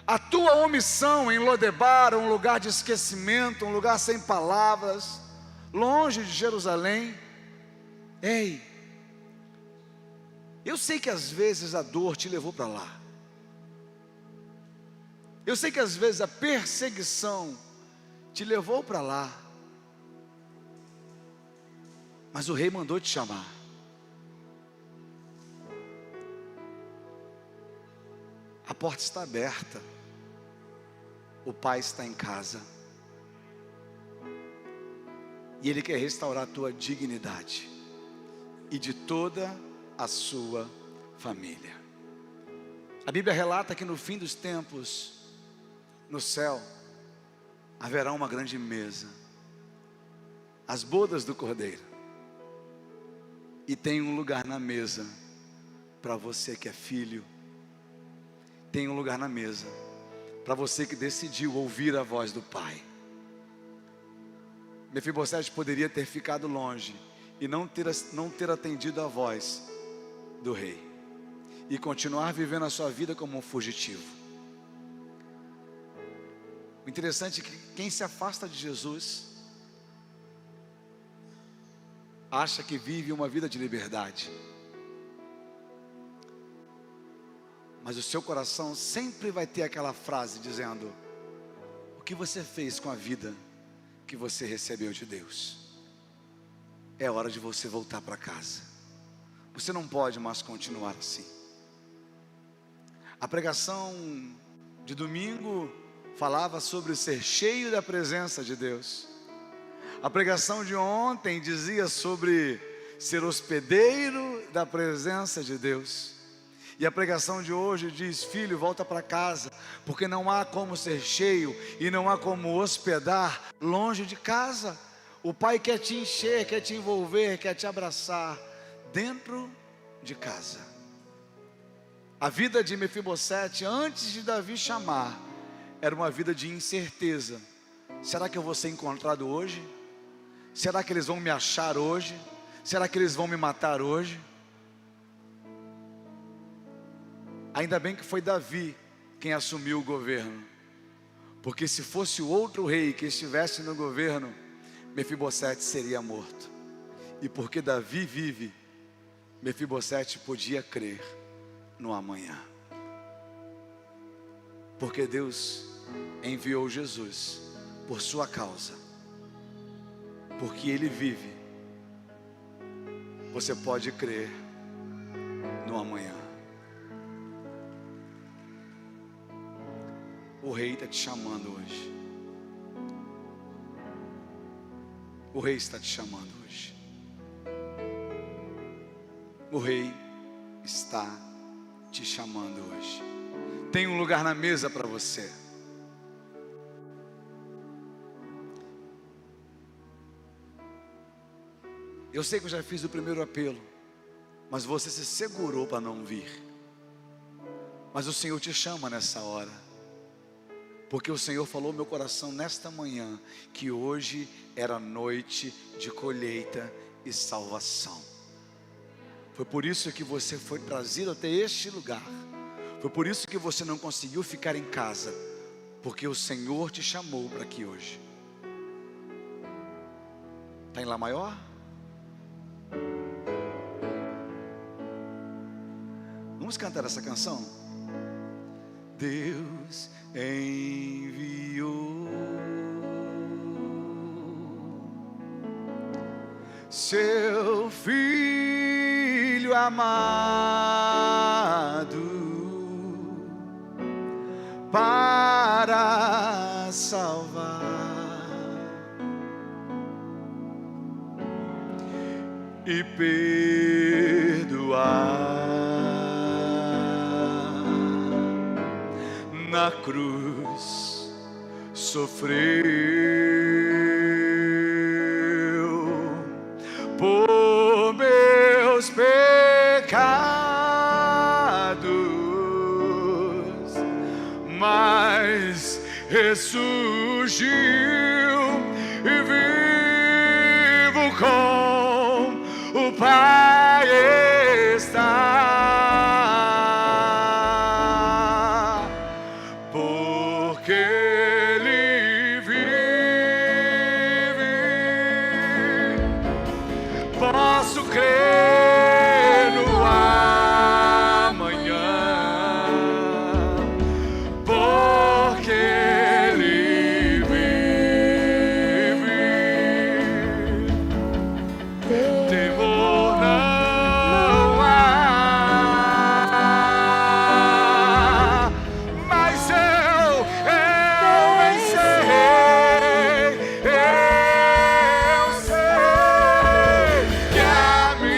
A tua omissão em Lodebar, um lugar de esquecimento, um lugar sem palavras, longe de Jerusalém. Ei, eu sei que às vezes a dor te levou para lá. Eu sei que às vezes a perseguição te levou para lá. Mas o rei mandou te chamar. A porta está aberta. O pai está em casa. E Ele quer restaurar a tua dignidade e de toda a sua família. A Bíblia relata que no fim dos tempos, no céu, haverá uma grande mesa, as bodas do Cordeiro. E tem um lugar na mesa para você que é filho. Tem um lugar na mesa para você que decidiu ouvir a voz do Pai. Mefibosete poderia ter ficado longe e não ter atendido a voz do rei e continuar vivendo a sua vida como um fugitivo. O interessante é que quem se afasta de Jesus acha que vive uma vida de liberdade, mas o seu coração sempre vai ter aquela frase dizendo: o que você fez com a vida que você recebeu de Deus? É hora de você voltar para casa. Você não pode mais continuar assim. A pregação de domingo falava sobre ser cheio da presença de Deus. A pregação de ontem dizia sobre ser hospedeiro da presença de Deus. E a pregação de hoje diz: filho, volta para casa, porque não há como ser cheio e não há como hospedar longe de casa. O Pai quer te encher, quer te envolver, quer te abraçar dentro de casa. A vida de Mefibosete, antes de Davi chamar, era uma vida de incerteza. Será que eu vou ser encontrado hoje? Será que eles vão me achar hoje? Será que eles vão me matar hoje? Ainda bem que foi Davi quem assumiu o governo, porque se fosse o outro rei que estivesse no governo, Mefibosete seria morto. E porque Davi vive, Mefibosete podia crer no amanhã. Porque Deus enviou Jesus por sua causa. Porque Ele vive, você pode crer no amanhã. O rei está te chamando hoje. O rei está te chamando hoje. O rei está te chamando hoje. Tem um lugar na mesa para você. Eu sei que eu já fiz o primeiro apelo, mas você se segurou para não vir. Mas o Senhor te chama nessa hora, porque o Senhor falou no meu coração nesta manhã, que hoje era noite de colheita e salvação. Foi por isso que você foi trazido até este lugar. Foi por isso que você não conseguiu ficar em casa, porque o Senhor te chamou para aqui hoje. Está em Lá maior? Vamos cantar essa canção? Deus enviou seu Filho amado para salvar e perdoar. Na cruz sofreu por meus pecados, mas ressurgiu e vivo com o Pai está. Porque Ele vive, posso crer no amanhã, porque Ele vive, temor não há, mas eu sei que a minha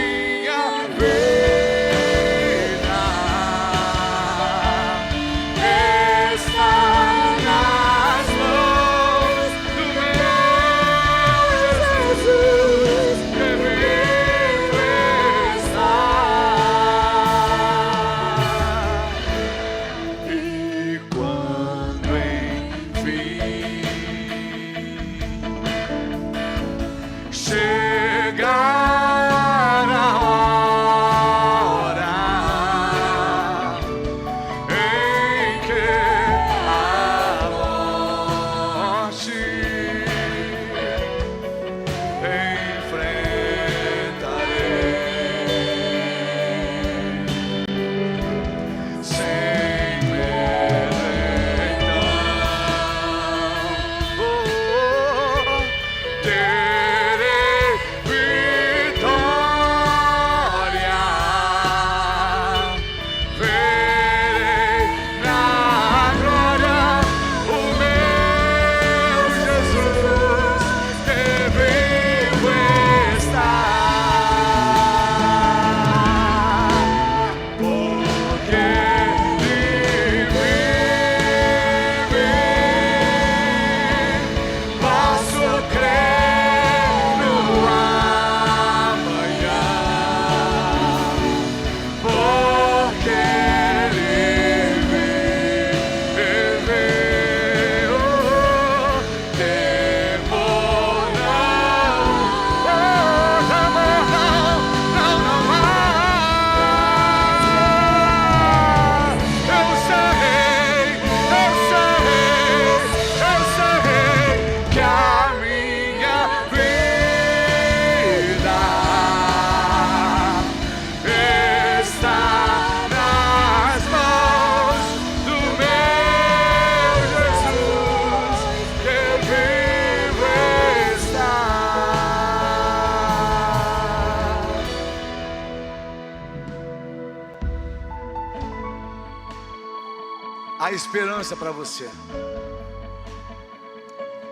há esperança para você.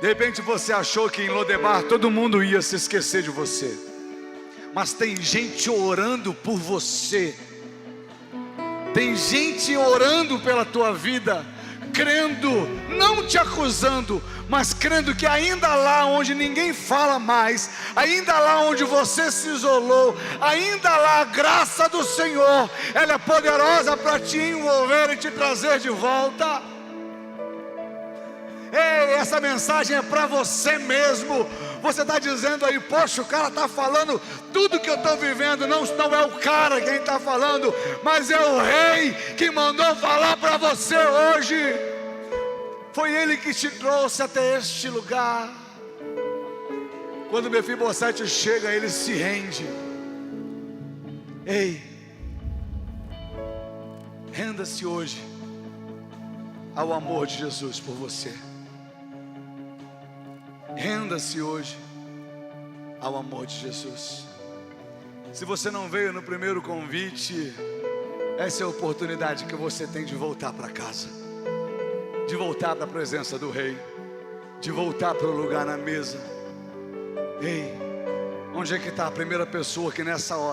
De repente você achou que em Lodebar todo mundo ia se esquecer de você, mas tem gente orando por você. Tem gente orando pela tua vida, crendo, não te acusando, mas crendo que ainda lá onde ninguém fala mais, ainda lá onde você se isolou, ainda lá a graça do Senhor, ela é poderosa para te envolver e te trazer de volta. Ei, essa mensagem é para você mesmo. Você está dizendo aí, poxa, o cara está falando tudo que eu estou vivendo. Não é o cara quem está falando, mas é o rei que mandou falar para você hoje. Foi ele que te trouxe até este lugar. Quando Mefibosete chega, ele se rende. Ei, renda-se hoje ao amor de Jesus por você. Renda-se hoje ao amor de Jesus. Se você não veio no primeiro convite, essa é a oportunidade que você tem de voltar para casa, de voltar para a presença do Rei, de voltar para o lugar na mesa. Ei, onde é que está a primeira pessoa que nessa hora